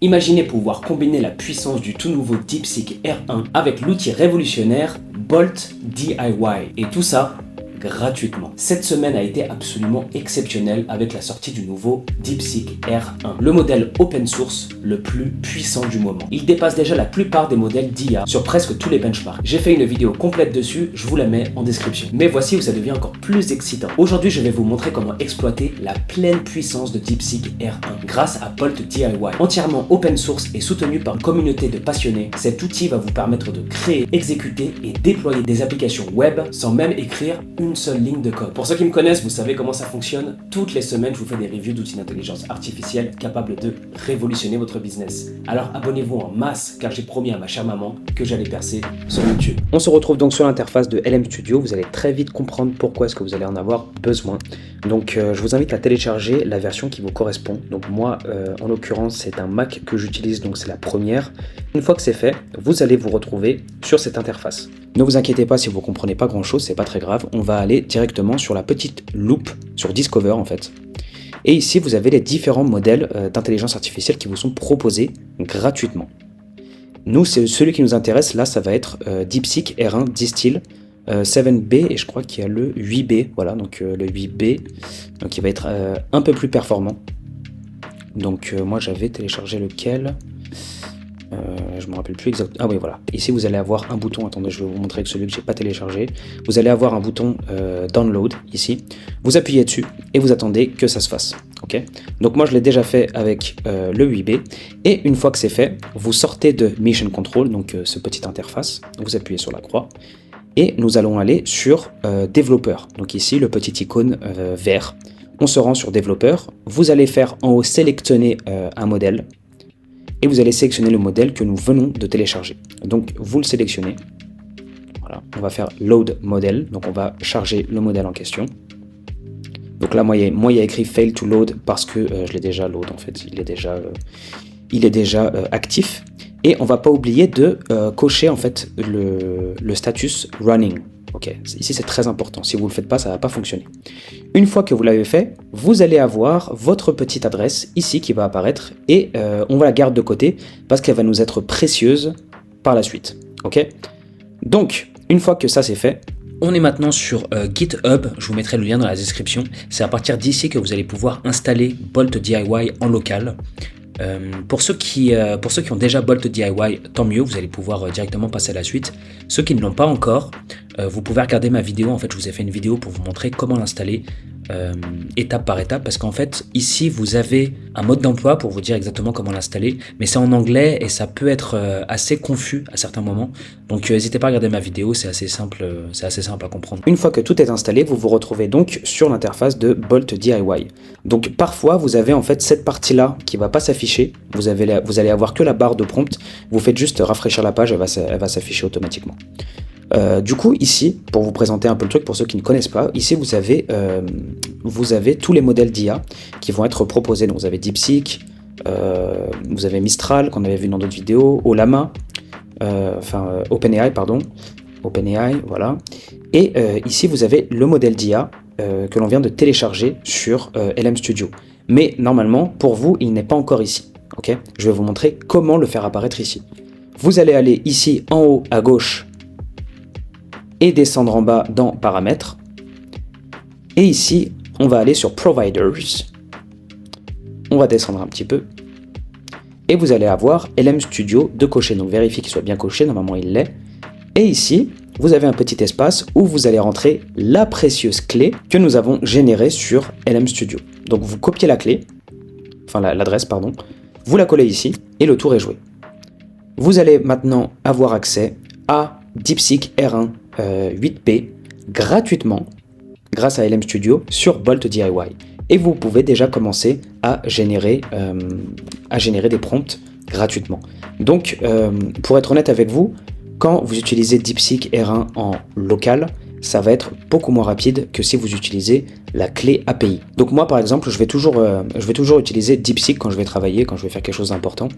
Imaginez pouvoir combiner la puissance du tout nouveau DeepSeek R1 avec l'outil révolutionnaire Bolt DIY, et tout ça gratuitement. Cette semaine a été absolument exceptionnelle avec la sortie du nouveau DeepSeek R1, le modèle open source le plus puissant du moment. Il dépasse déjà la plupart des modèles d'IA sur presque tous les benchmarks. J'ai fait une vidéo complète dessus, je vous la mets en description. Mais voici où ça devient encore plus excitant. Aujourd'hui, je vais vous montrer comment exploiter la pleine puissance de DeepSeek R1 grâce à Bolt DIY. Entièrement open source et soutenu par une communauté de passionnés, cet outil va vous permettre de créer, exécuter et déployer des applications web sans même écrire une seule ligne de code. Pour ceux qui me connaissent, vous savez comment ça fonctionne. Toutes les semaines, je vous fais des reviews d'outils d'intelligence artificielle capables de révolutionner votre business. Alors abonnez-vous en masse, car j'ai promis à ma chère maman que j'allais percer sur YouTube. On se retrouve donc sur l'interface de LM Studio. Vous allez très vite comprendre pourquoi est-ce que vous allez en avoir besoin. Donc je vous invite à télécharger la version qui vous correspond. Donc moi, en l'occurrence, c'est un Mac que j'utilise, donc c'est la première. Une fois que c'est fait, vous allez vous retrouver sur cette interface. Ne vous inquiétez pas si vous ne comprenez pas grand-chose, c'est pas très grave. On va aller directement sur la petite loupe, sur Discover en fait. Et ici, vous avez les différents modèles d'intelligence artificielle qui vous sont proposés gratuitement. Nous, c'est celui qui nous intéresse, là, ça va être DeepSeek R1 Distill 7B, et je crois qu'il y a le 8B, voilà, donc le 8B, donc il va être un peu plus performant. Donc moi, j'avais téléchargé lequel je me rappelle plus exactement. Ah oui, voilà. Ici, vous allez avoir un bouton. Attendez, je vais vous montrer que celui que j'ai pas téléchargé. Vous allez avoir un bouton download ici. Vous appuyez dessus et vous attendez que ça se fasse. Ok. Donc moi, je l'ai déjà fait avec le 8B. Et une fois que c'est fait, vous sortez de Mission Control, donc ce petite interface. Vous appuyez sur la croix et nous allons aller sur développeur. Donc ici, le petit icône vert. On se rend sur développeur. Vous allez faire en haut sélectionner un modèle. Et vous allez sélectionner le modèle que nous venons de télécharger. Donc vous le sélectionnez. Voilà, on va faire Load Model. Donc on va charger le modèle en question. Donc là, moi, il y a écrit Fail to Load parce que je l'ai déjà load en fait. Il est déjà actif. Et on va pas oublier de cocher en fait le status Running. Ok, ici c'est très important. Si vous ne le faites pas, ça ne va pas fonctionner. Une fois que vous l'avez fait, vous allez avoir votre petite adresse ici qui va apparaître et on va la garder de côté parce qu'elle va nous être précieuse par la suite. Ok. Donc, une fois que ça c'est fait, on est maintenant sur GitHub. Je vous mettrai le lien dans la description. C'est à partir d'ici que vous allez pouvoir installer Bolt DIY en local. Pour ceux qui ont déjà Bolt DIY, tant mieux, vous allez pouvoir directement passer à la suite. Ceux qui ne l'ont pas encore, vous pouvez regarder ma vidéo. En fait, je vous ai fait une vidéo pour vous montrer comment l'installer étape par étape, parce qu'en fait, ici, vous avez un mode d'emploi pour vous dire exactement comment l'installer, mais c'est en anglais et ça peut être assez confus à certains moments. Donc, n'hésitez pas à regarder ma vidéo, c'est assez simple à comprendre. Une fois que tout est installé, vous vous retrouvez donc sur l'interface de Bolt DIY. Donc, parfois, vous avez en fait cette partie-là qui va pas s'afficher. Vous allez avoir que la barre de prompt. Vous faites juste rafraîchir la page, elle va s'afficher automatiquement. Du coup, ici, pour vous présenter un peu le truc, pour ceux qui ne connaissent pas, ici vous avez tous les modèles d'IA qui vont être proposés. Donc vous avez DeepSeek, vous avez Mistral qu'on avait vu dans d'autres vidéos, Ollama, OpenAI, voilà. Et ici vous avez le modèle d'IA que l'on vient de télécharger sur LM Studio. Mais normalement, pour vous, il n'est pas encore ici. Ok, je vais vous montrer comment le faire apparaître ici. Vous allez aller ici en haut à gauche et descendre en bas dans Paramètres. Et ici, on va aller sur Providers. On va descendre un petit peu. Et vous allez avoir LM Studio de cocher. Donc vérifiez qu'il soit bien coché, normalement il l'est. Et ici, vous avez un petit espace où vous allez rentrer la précieuse clé que nous avons générée sur LM Studio. Donc vous copiez la clé, enfin l'adresse, pardon. Vous la collez ici et le tour est joué. Vous allez maintenant avoir accès à DeepSeek R1 8P gratuitement grâce à LM Studio sur Bolt DIY. Et vous pouvez déjà commencer à générer des prompts gratuitement. Donc, pour être honnête avec vous, quand vous utilisez DeepSeek R1 en local, ça va être beaucoup moins rapide que si vous utilisez la clé API. Donc moi par exemple, je vais toujours utiliser DeepSeek quand je vais travailler, quand je vais faire quelque chose d'important,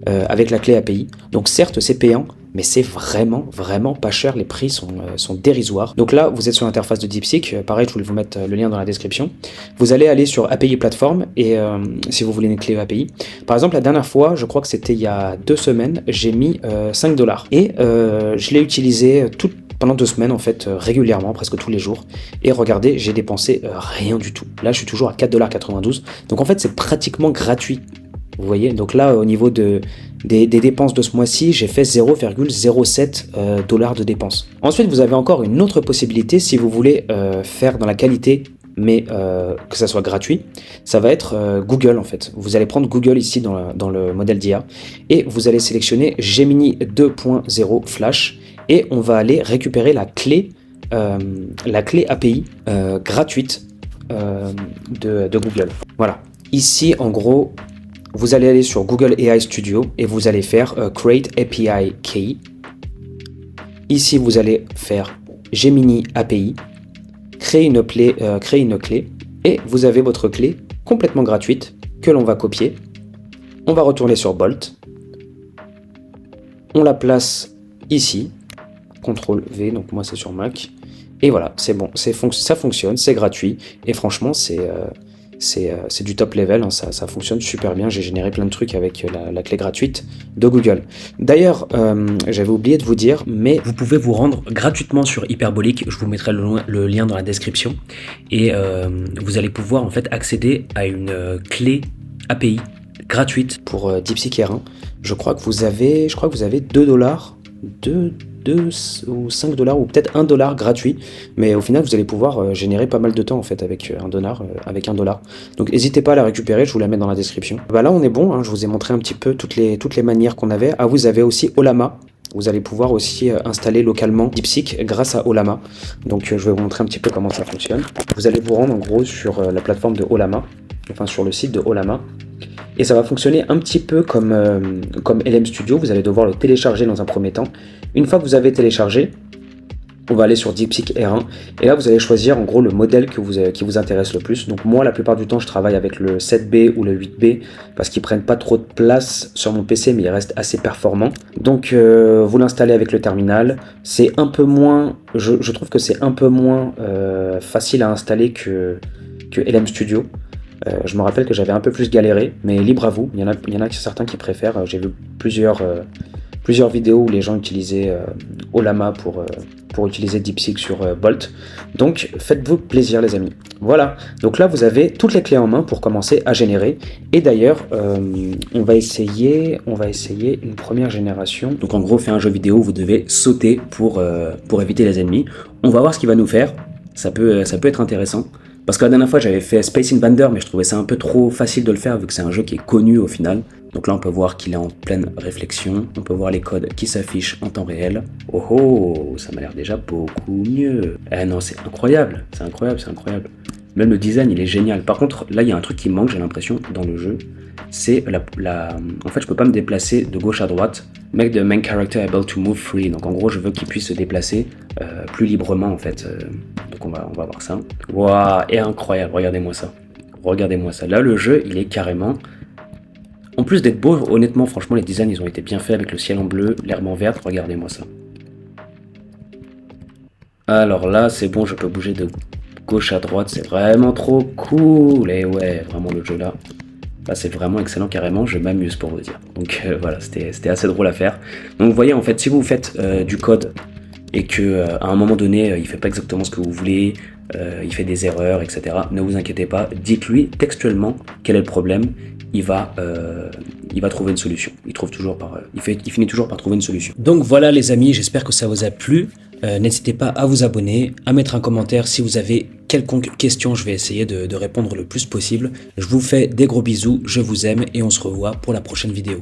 avec la clé API. Donc certes c'est payant, mais c'est vraiment pas cher, les prix sont dérisoires. Donc là vous êtes sur l'interface de DeepSeek, pareil je voulais vous mettre le lien dans la description. Vous allez aller sur API Platform et si vous voulez une clé API. Par exemple la dernière fois, je crois que c'était il y a 2 semaines, j'ai mis 5 $. Et je l'ai utilisé pendant 2 semaines en fait, régulièrement, presque tous les jours. Et regardez, j'ai dépensé rien du tout. Là, je suis toujours à 4,92 $. Donc en fait, c'est pratiquement gratuit. Vous voyez, donc là, au niveau des dépenses de ce mois-ci, j'ai fait 0,07 $ de dépenses. Ensuite, vous avez encore une autre possibilité si vous voulez faire dans la qualité, mais que ça soit gratuit, ça va être Google en fait. Vous allez prendre Google ici dans le modèle d'IA et vous allez sélectionner Gemini 2.0 Flash et on va aller récupérer la clé API gratuite de Google. Voilà. Ici, en gros, vous allez aller sur Google AI Studio et vous allez faire Create API Key. Ici, vous allez faire Gemini API, créer une clé et vous avez votre clé complètement gratuite que l'on va copier. On va retourner sur Bolt. On la place ici. CTRL V, donc moi c'est sur Mac. Et voilà, c'est bon, ça fonctionne, c'est gratuit. Et franchement, c'est du top level, hein, ça fonctionne super bien. J'ai généré plein de trucs avec la clé gratuite de Google. D'ailleurs, j'avais oublié de vous dire, mais vous pouvez vous rendre gratuitement sur Hyperbolic. Je vous mettrai le lien dans la description. Et vous allez pouvoir en fait accéder à une clé API gratuite pour DeepSeek R1. Je crois que vous avez 2 $, 2 ou 5 $ ou peut-être 1 $ gratuit, mais au final vous allez pouvoir générer pas mal de temps en fait avec $, avec 1 $. Donc n'hésitez pas à la récupérer, je vous la mets dans la description. Bah là on est bon, hein, je vous ai montré un petit peu toutes les manières qu'on avait. Ah, vous avez aussi Ollama. Vous allez pouvoir aussi installer localement DeepSeek grâce à Ollama. Donc je vais vous montrer un petit peu comment ça fonctionne. Vous allez vous rendre en gros sur la plateforme de Ollama, enfin sur le site de Ollama. Et ça va fonctionner un petit peu comme LM Studio. Vous allez devoir le télécharger dans un premier temps. Une fois que vous avez téléchargé, on va aller sur DeepSeek R1 et là vous allez choisir en gros le modèle qui vous intéresse le plus. Donc moi la plupart du temps je travaille avec le 7B ou le 8B parce qu'ils prennent pas trop de place sur mon PC mais ils restent assez performants. Donc vous l'installez avec le terminal. C'est un peu moins, je trouve que c'est un peu moins facile à installer que LM Studio. Je me rappelle que j'avais un peu plus galéré, mais libre à vous. Il y en a certains qui préfèrent. J'ai vu plusieurs vidéos où les gens utilisaient Ollama pour utiliser DeepSeek sur Bolt. Donc faites-vous plaisir les amis. Voilà, donc là vous avez toutes les clés en main pour commencer à générer. Et d'ailleurs, on va essayer une première génération. Donc en gros, faire un jeu vidéo, vous devez sauter pour éviter les ennemis. On va voir ce qu'il va nous faire. Ça peut être intéressant. Parce que la dernière fois j'avais fait Space Invader, mais je trouvais ça un peu trop facile de le faire vu que c'est un jeu qui est connu au final. Donc là on peut voir qu'il est en pleine réflexion, on peut voir les codes qui s'affichent en temps réel. Oh oh, ça m'a l'air déjà beaucoup mieux. Eh non, c'est incroyable, c'est incroyable. Même le design il est génial. Par contre là il y a un truc qui manque, j'ai l'impression, dans le jeu. C'est en fait je peux pas me déplacer de gauche à droite. Make the main character able to move free. Donc en gros je veux qu'il puisse se déplacer plus librement en fait. Donc on va voir ça. Waouh, et incroyable, regardez-moi ça. Là le jeu il est carrément... En plus d'être beau, honnêtement franchement les designs ils ont été bien faits avec le ciel en bleu, l'herbe en verte, regardez-moi ça. Alors là c'est bon, je peux bouger de gauche à droite, c'est vraiment trop cool. Et ouais, vraiment le jeu là c'est vraiment excellent carrément, je m'amuse pour vous dire. Donc voilà, c'était assez drôle à faire. Donc vous voyez en fait, si vous faites du code et que à un moment donné il fait pas exactement ce que vous voulez, il fait des erreurs, etc. Ne vous inquiétez pas, dites-lui textuellement quel est le problème. Il va trouver une solution. Il finit toujours par trouver une solution. Donc voilà les amis, j'espère que ça vous a plu. N'hésitez pas à vous abonner, à mettre un commentaire si vous avez quelconque question. Je vais essayer de répondre le plus possible. Je vous fais des gros bisous, je vous aime et on se revoit pour la prochaine vidéo.